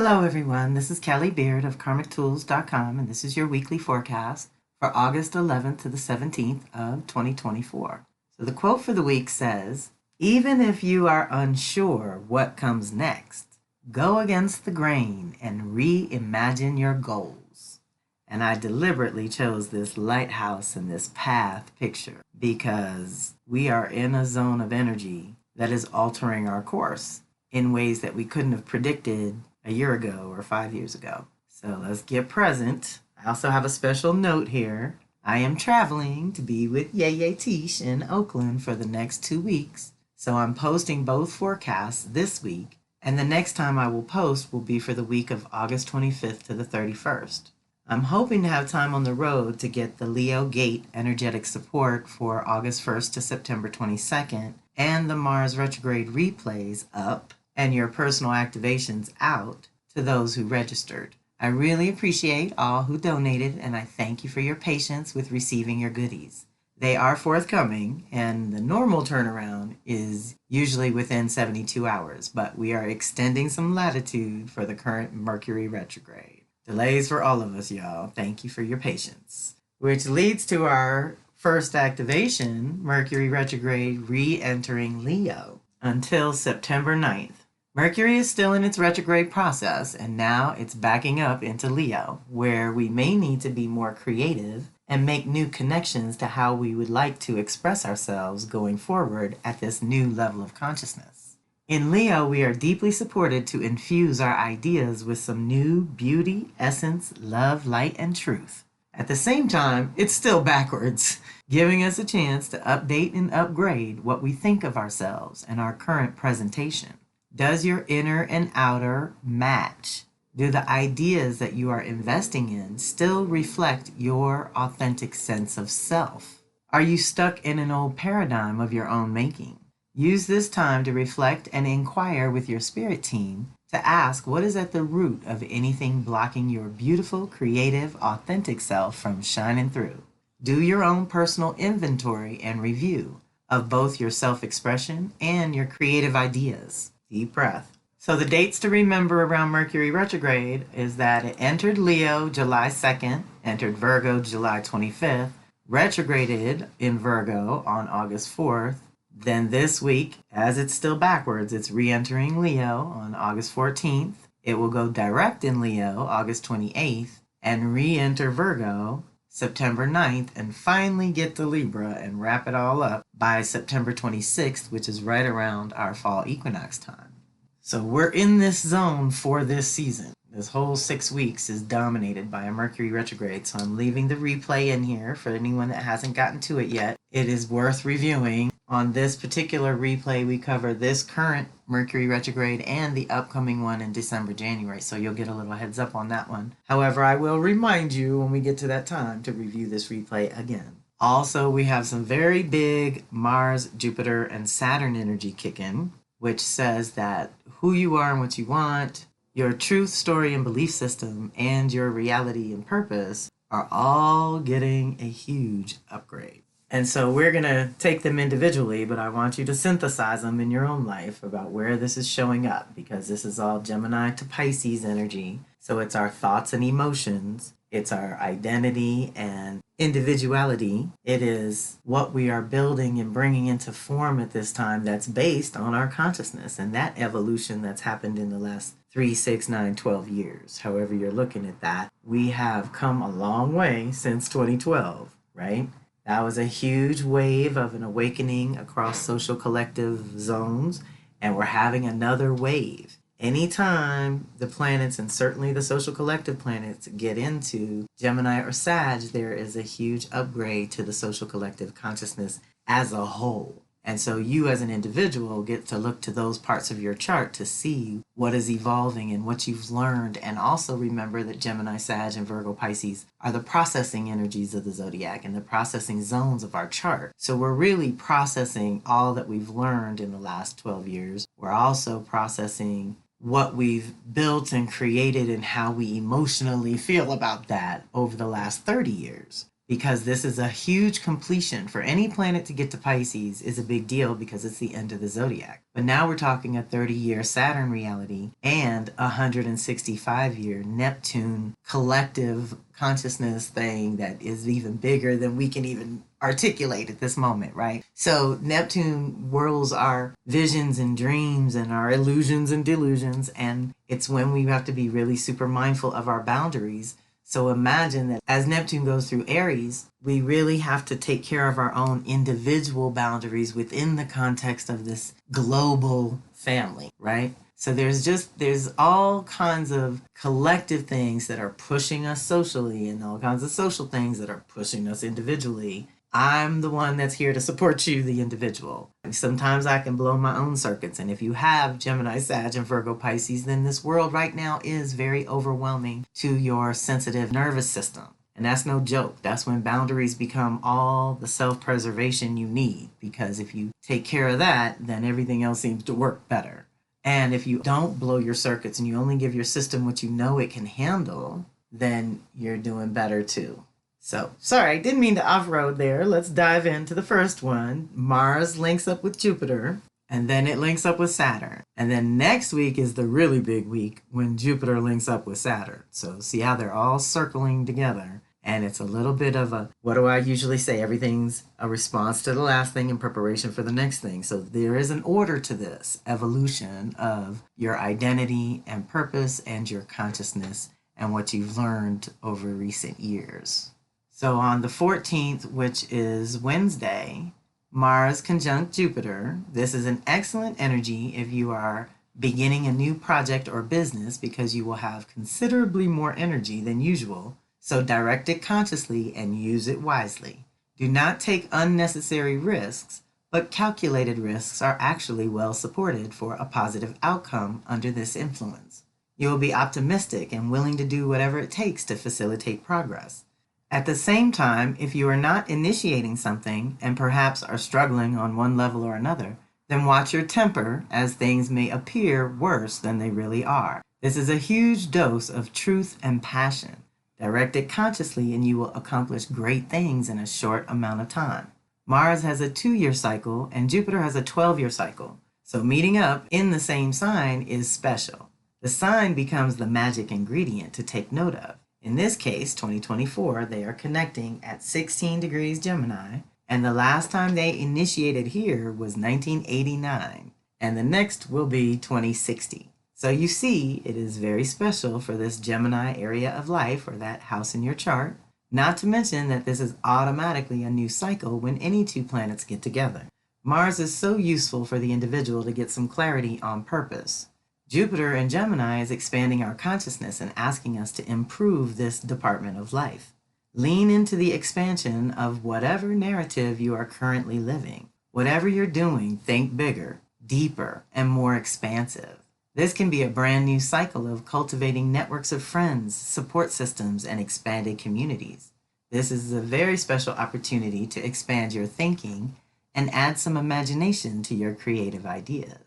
Hello everyone, this is Kelly Beard of KarmicTools.com, and this is your weekly forecast for August 11th to the 17th of 2024. So the quote for the week says, "Even if you are unsure what comes next, go against the grain and reimagine your goals." And I deliberately chose this lighthouse and this path picture because we are in a zone of energy that is altering our course in ways that we couldn't have predicted a year ago or 5 years ago. So let's get present. I also have a special note here. I am traveling to be with Yaya Tish in Oakland for the next 2 weeks. So I'm posting both forecasts this week, and the next time I will post will be for the week of August 25th to the 31st. I'm hoping to have time on the road to get the Leo Gate energetic support for August 1st to September 22nd and the Mars retrograde replays up and your personal activations out to those who registered. I really appreciate all who donated, and I thank you for your patience with receiving your goodies. They are forthcoming, and the normal turnaround is usually within 72 hours, but we are extending some latitude for the current Mercury retrograde. Delays for all of us, y'all. Thank you for your patience. Which leads to our first activation, Mercury retrograde re-entering Leo until September 9th. Mercury is still in its retrograde process, and now it's backing up into Leo, where we may need to be more creative and make new connections to how we would like to express ourselves going forward at this new level of consciousness. In Leo, we are deeply supported to infuse our ideas with some new beauty, essence, love, light, and truth. At the same time, it's still backwards, giving us a chance to update and upgrade what we think of ourselves and our current presentation. Does your inner and outer match? Do the ideas that you are investing in still reflect your authentic sense of self? Are you stuck in an old paradigm of your own making? Use this time to reflect and inquire with your spirit team to ask what is at the root of anything blocking your beautiful, creative, authentic self from shining through. Do your own personal inventory and review of both your self-expression and your creative ideas. Deep breath. So the dates to remember around Mercury retrograde is that it entered Leo July 2nd, entered Virgo July 25th, retrograded in Virgo on August 4th. Then this week, as it's still backwards, it's re-entering Leo on August 14th. It will go direct in Leo August 28th and re-enter Virgo September 9th and finally get to Libra and wrap it all up by September 26th, which is right around our fall equinox time. So we're in this zone for this season. This whole 6 weeks is dominated by a Mercury retrograde, so I'm leaving the replay in here for anyone that hasn't gotten to it yet. It is worth reviewing. On this particular replay, we cover this current Mercury retrograde and the upcoming one in December, January, so you'll get a little heads up on that one. However, I will remind you when we get to that time to review this replay again. Also, we have some very big Mars, Jupiter, and Saturn energy kick in, which says that who you are and what you want, your truth, story, and belief system, and your reality and purpose are all getting a huge upgrade. And so we're going to take them individually, but I want you to synthesize them in your own life about where this is showing up, because this is all Gemini to Pisces energy. So it's our thoughts and emotions. It's our identity and individuality. It is what we are building and bringing into form at this time that's based on our consciousness and that evolution that's happened in the last 3, 6, 9, 12 years. However you're looking at that, we have come a long way since 2012, right? That was a huge wave of an awakening across social collective zones, and we're having another wave. Anytime the planets, and certainly the social collective planets, get into Gemini or Sag, there is a huge upgrade to the social collective consciousness as a whole. And so you as an individual get to look to those parts of your chart to see what is evolving and what you've learned. And also remember that Gemini, Sag, and Virgo, Pisces are the processing energies of the zodiac and the processing zones of our chart. So we're really processing all that we've learned in the last 12 years. We're also processing what we've built and created and how we emotionally feel about that over the last 30 years. because this is a huge completion. For any planet to get to Pisces is a big deal because it's the end of the zodiac. But now we're talking a 30-year Saturn reality and a 165-year Neptune collective consciousness thing that is even bigger than we can even articulate at this moment, right? So Neptune whirls our visions and dreams and our illusions and delusions, and it's when we have to be really super mindful of our boundaries. So imagine that as Neptune goes through Aries, we really have to take care of our own individual boundaries within the context of this global family, right? So there's all kinds of collective things that are pushing us socially and all kinds of social things that are pushing us individually. I'm the one that's here to support you, the individual. Sometimes I can blow my own circuits. And if you have Gemini, Sag, and Virgo, Pisces, then this world right now is very overwhelming to your sensitive nervous system. And that's no joke. That's when boundaries become all the self-preservation you need. Because if you take care of that, then everything else seems to work better. And if you don't blow your circuits and you only give your system what you know it can handle, then you're doing better too. So, sorry, didn't mean to off-road there. Let's dive into the first one. Mars links up with Jupiter, and then it links up with Saturn. And then next week is the really big week when Jupiter links up with Saturn. So see how they're all circling together. And it's a little bit of a, what do I usually say? Everything's a response to the last thing in preparation for the next thing. So there is an order to this evolution of your identity and purpose and your consciousness and what you've learned over recent years. So on the 14th, which is Wednesday, Mars conjunct Jupiter. This is an excellent energy if you are beginning a new project or business because you will have considerably more energy than usual. So direct it consciously and use it wisely. Do not take unnecessary risks, but calculated risks are actually well supported for a positive outcome under this influence. You will be optimistic and willing to do whatever it takes to facilitate progress. At the same time, if you are not initiating something and perhaps are struggling on one level or another, then watch your temper as things may appear worse than they really are. This is a huge dose of truth and passion. Direct it consciously and you will accomplish great things in a short amount of time. Mars has a 2-year cycle and Jupiter has a 12-year cycle. So meeting up in the same sign is special. The sign becomes the magic ingredient to take note of. In this case, 2024, they are connecting at 16 degrees Gemini, and the last time they initiated here was 1989, and the next will be 2060. So you see, it is very special for this Gemini area of life or that house in your chart, not to mention that this is automatically a new cycle when any two planets get together. Mars is so useful for the individual to get some clarity on purpose. Jupiter in Gemini is expanding our consciousness and asking us to improve this department of life. Lean into the expansion of whatever narrative you are currently living. Whatever you're doing, think bigger, deeper, and more expansive. This can be a brand new cycle of cultivating networks of friends, support systems, and expanded communities. This is a very special opportunity to expand your thinking and add some imagination to your creative ideas.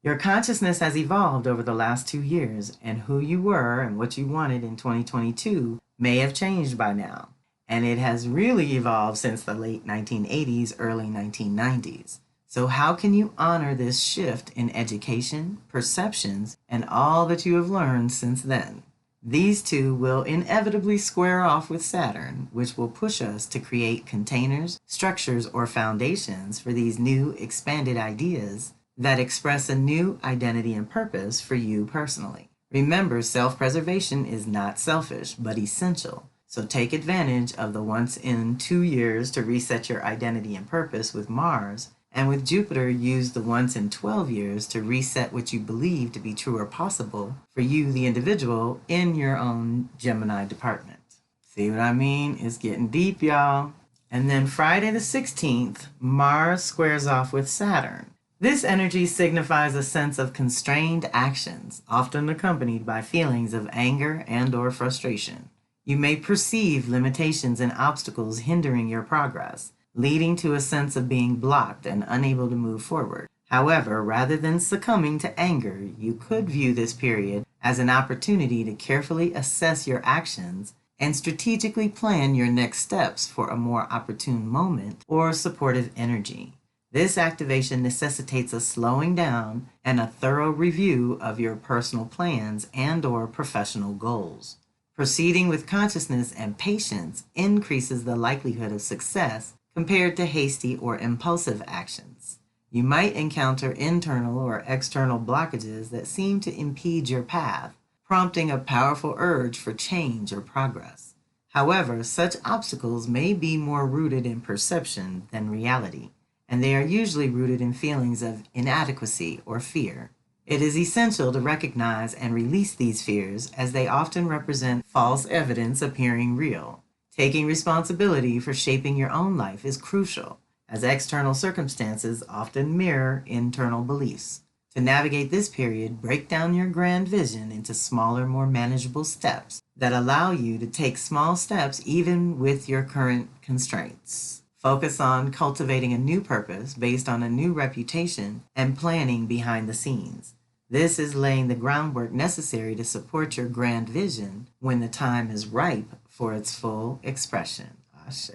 Your consciousness has evolved over the last 2 years, and who you were and what you wanted in 2022 may have changed by now. And it has really evolved since the late 1980s, early 1990s. So how can you honor this shift in education, perceptions, and all that you have learned since then? These two will inevitably square off with Saturn, which will push us to create containers, structures, or foundations for these new expanded ideas that express a new identity and purpose for you personally. Remember, self-preservation is not selfish, but essential. So take advantage of the once in 2 years to reset your identity and purpose with Mars, and with Jupiter, use the once in 12 years to reset what you believe to be true or possible for you, the individual, in your own Gemini department. See what I mean? It's getting deep, y'all. And then Friday the 16th, Mars squares off with Saturn. This energy signifies a sense of constrained actions, often accompanied by feelings of anger and/or frustration. You may perceive limitations and obstacles hindering your progress, leading to a sense of being blocked and unable to move forward. However, rather than succumbing to anger, you could view this period as an opportunity to carefully assess your actions and strategically plan your next steps for a more opportune moment or supportive energy. This activation necessitates a slowing down and a thorough review of your personal plans and/or professional goals. Proceeding with consciousness and patience increases the likelihood of success compared to hasty or impulsive actions. You might encounter internal or external blockages that seem to impede your path, prompting a powerful urge for change or progress. However, such obstacles may be more rooted in perception than reality, and they are usually rooted in feelings of inadequacy or fear. It is essential to recognize and release these fears, as they often represent false evidence appearing real. Taking responsibility for shaping your own life is crucial, as external circumstances often mirror internal beliefs. To navigate this period, break down your grand vision into smaller, more manageable steps that allow you to take small steps even with your current constraints. Focus on cultivating a new purpose based on a new reputation and planning behind the scenes. This is laying the groundwork necessary to support your grand vision when the time is ripe for its full expression. Ashe.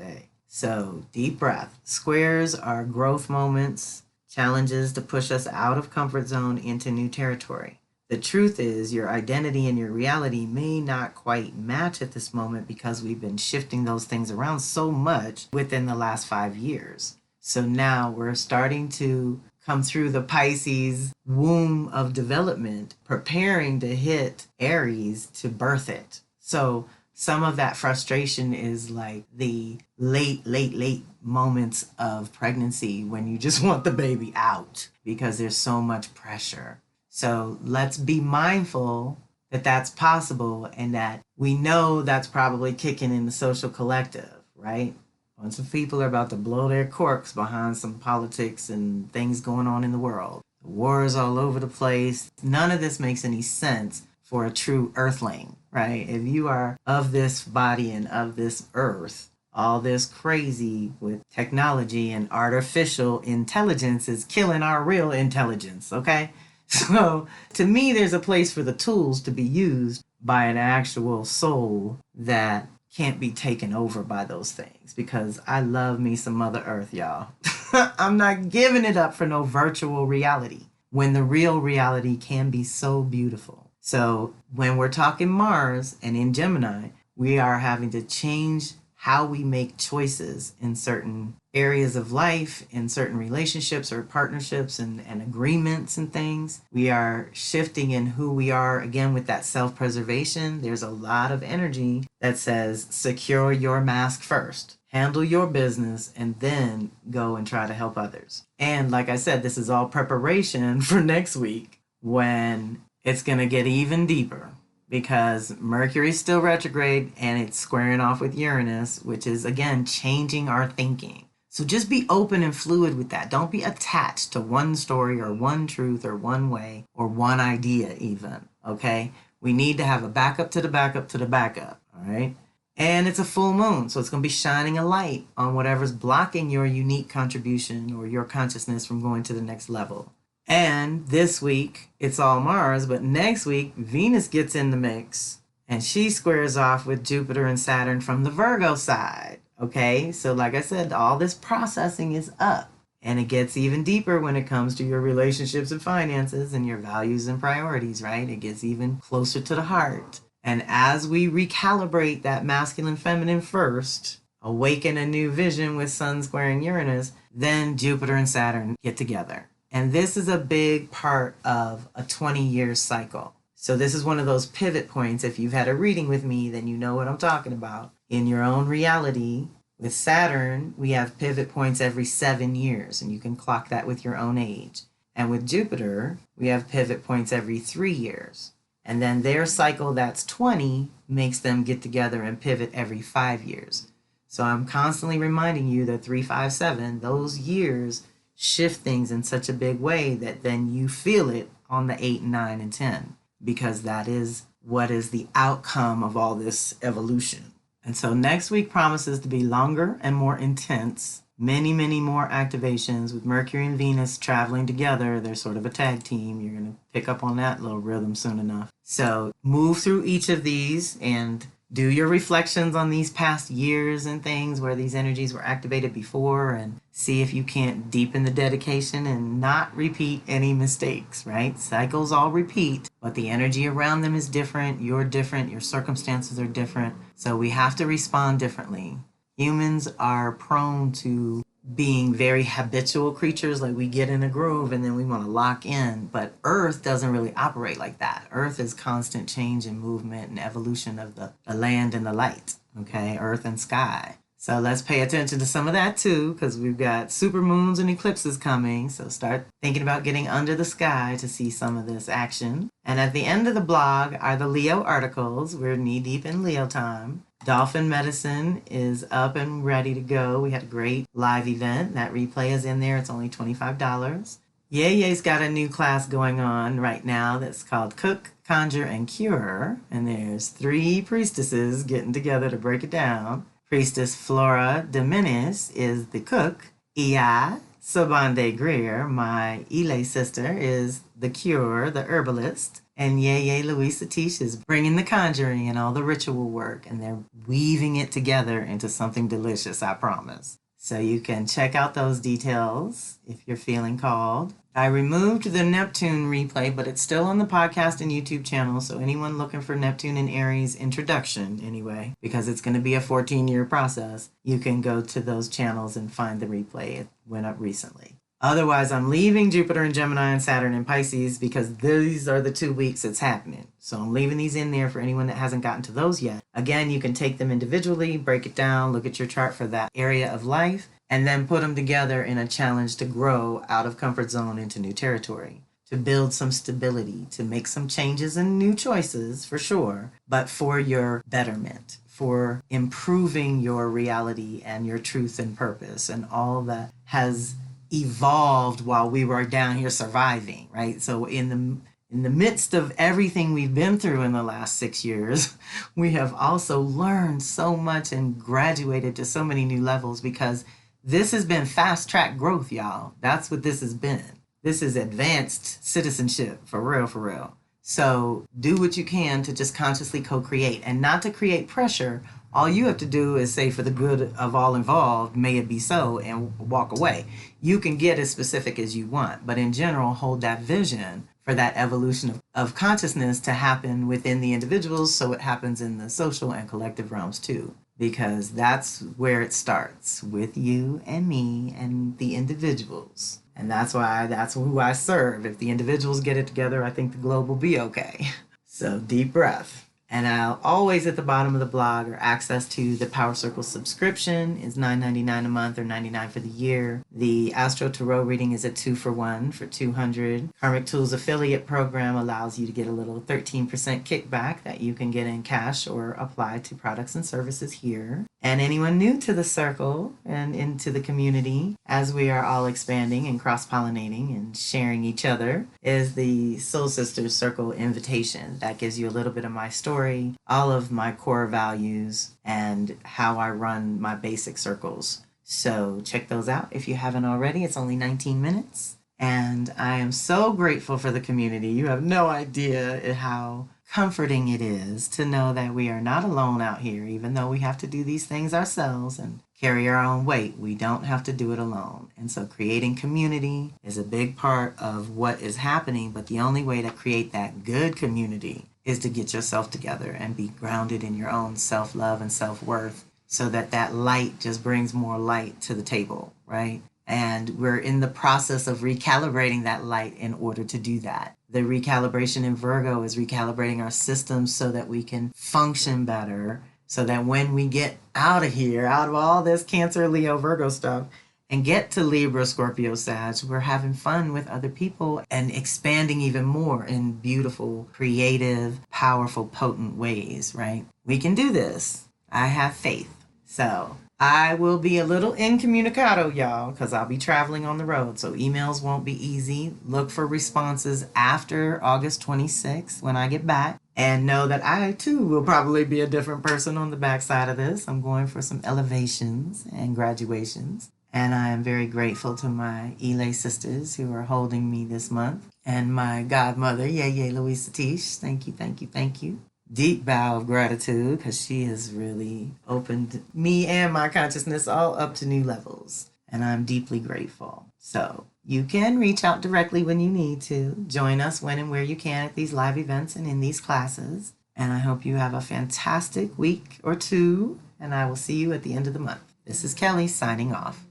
So, deep breath. Squares are growth moments, challenges to push us out of comfort zone into new territory. The truth is, your identity and your reality may not quite match at this moment because we've been shifting those things around so much within the last 5 years. So now we're starting to come through the Pisces womb of development, preparing to hit Aries to birth it. So some of that frustration is like the late moments of pregnancy when you just want the baby out because there's so much pressure. So let's be mindful that that's possible and that we know that's probably kicking in the social collective, right? A bunch of people are about to blow their corks behind some politics and things going on in the world. The wars all over the place. None of this makes any sense for a true earthling, right? If you are of this body and of this earth, all this crazy with technology and artificial intelligence is killing our real intelligence, okay? So to me, there's a place for the tools to be used by an actual soul that can't be taken over by those things, because I love me some Mother Earth, y'all. I'm not giving it up for no virtual reality when the real reality can be so beautiful. So when we're talking Mars and in Gemini, we are having to change how we make choices in certain areas of life, in certain relationships or partnerships and agreements and things. We are shifting in who we are, again, with that self-preservation. There's a lot of energy that says secure your mask first, handle your business, and then go and try to help others. And like I said, this is all preparation for next week when it's going to get even deeper, because Mercury's still retrograde and it's squaring off with Uranus, which is, again, changing our thinking. So just be open and fluid with that. Don't be attached to one story or one truth or one way or one idea even, okay? We need to have a backup to the backup to the backup, all right? And it's a full moon, so it's going to be shining a light on whatever's blocking your unique contribution or your consciousness from going to the next level. And this week, it's all Mars, but next week, Venus gets in the mix, and she squares off with Jupiter and Saturn from the Virgo side, okay? So like I said, all this processing is up, and it gets even deeper when it comes to your relationships and finances and your values and priorities, right? It gets even closer to the heart. And as we recalibrate that masculine feminine first, awaken a new vision with Sun squaring Uranus, then Jupiter and Saturn get together. And this is a big part of a 20-year cycle. So this is one of those pivot points. If you've had a reading with me, then you know what I'm talking about. In your own reality, with Saturn, we have pivot points every 7 years, and you can clock that with your own age. And with Jupiter, we have pivot points every 3 years. And then their cycle, that's 20, makes them get together and pivot every 5 years. So I'm constantly reminding you that 3, 5, 7, those years shift things in such a big way that then you feel it on the 8, 9, and 10, because that is what is the outcome of all this evolution. And so next week promises to be longer and more intense. Many more activations with Mercury and Venus traveling together. They're sort of a tag team. You're going to pick up on that little rhythm soon enough. So move through each of these and do your reflections on these past years and things where these energies were activated before, and see if you can't deepen the dedication and not repeat any mistakes, right? Cycles all repeat, but the energy around them is different. You're different. Your circumstances are different. So we have to respond differently. Humans are prone to being very habitual creatures, like we get in a groove and then we want to lock in. But Earth doesn't really operate like that. Earth is constant change and movement and evolution of the land and the light, okay? Earth and sky. So let's pay attention to some of that too, because we've got super moons and eclipses coming. So start thinking about getting under the sky to see some of this action. And at the end of the blog are the Leo articles. We're knee deep in Leo time. Dolphin Medicine is up and ready to go. We had a great live event. That replay is in there. It's only $25. Ye's got a new class going on right now that's called Cook, Conjure, and Cure. And there's 3 priestesses getting together to break it down. Priestess Flora Dominis is the cook. Ia Sobande Greer, my Ile sister, is the cure, the herbalist. And Louise Satish is bringing the conjuring and all the ritual work, and they're weaving it together into something delicious, I promise. So you can check out those details if you're feeling called. I removed the Neptune replay, but it's still on the podcast and YouTube channel. So anyone looking for Neptune and Aries introduction anyway, because it's going to be a 14-year process, you can go to those channels and find the replay. It went up recently. Otherwise, I'm leaving Jupiter and Gemini and Saturn and Pisces because these are the 2 weeks it's happening. So I'm leaving these in there for anyone that hasn't gotten to those yet. Again, you can take them individually, break it down, look at your chart for that area of life, and then put them together in a challenge to grow out of comfort zone into new territory, to build some stability, to make some changes and new choices for sure, but for your betterment, for improving your reality and your truth and purpose and all that has evolved while we were down here surviving, right? So in the midst of everything we've been through in the last 6 years, we have also learned so much and graduated to so many new levels, because this has been fast track growth, y'all. That's what this has been. This is advanced citizenship, for real, for real. So do what you can to just consciously co-create, and not to create pressure. All you have to do is say, for the good of all involved, may it be so, and walk away. You can get as specific as you want, but in general, hold that vision for that evolution of consciousness to happen within the individuals, so it happens in the social and collective realms too. Because that's where it starts, with you and me and the individuals. And that's who I serve. If the individuals get it together, I think the globe will be okay. So deep breath. And I'll always at the bottom of the blog, or access to the Power Circle subscription is $9.99 a month or $99 for the year. The Astro Tarot reading is a 2-for-1 for $200. Karmic Tools affiliate program allows you to get a little 13% kickback that you can get in cash or apply to products and services here. And anyone new to the circle and into the community, as we are all expanding and cross-pollinating and sharing each other, is the Soul Sisters Circle invitation. That gives you a little bit of my story, all of my core values, and how I run my basic circles. So check those out if you haven't already. It's only 19 minutes. And I am so grateful for the community. You have no idea how comforting it is to know that we are not alone out here. Even though we have to do these things ourselves and carry our own weight, we don't have to do it alone. And so creating community is a big part of what is happening, but the only way to create that good community is to get yourself together and be grounded in your own self-love and self-worth, so that that light just brings more light to the table, right? And we're in the process of recalibrating that light in order to do that. The recalibration in Virgo is recalibrating our systems so that we can function better, so that when we get out of here, out of all this Cancer, Leo, Virgo stuff, and get to Libra, Scorpio, Sag, we're having fun with other people and expanding even more in beautiful, creative, powerful, potent ways, right? We can do this. I have faith. So I will be a little incommunicado, y'all, because I'll be traveling on the road. So emails won't be easy. Look for responses after August 26th when I get back. And know that I, too, will probably be a different person on the backside of this. I'm going for some elevations and graduations. And I am very grateful to my Ile sisters who are holding me this month. And my godmother, Louise Satish. Thank you, thank you, thank you. deep bow of gratitude because she has really opened me and my consciousness all up to new levels. And I'm deeply grateful. So you can reach out directly when you need to. Join us when and where you can at these live events and in these classes. And I hope you have a fantastic week or two. And I will see you at the end of the month. This is Kelly signing off.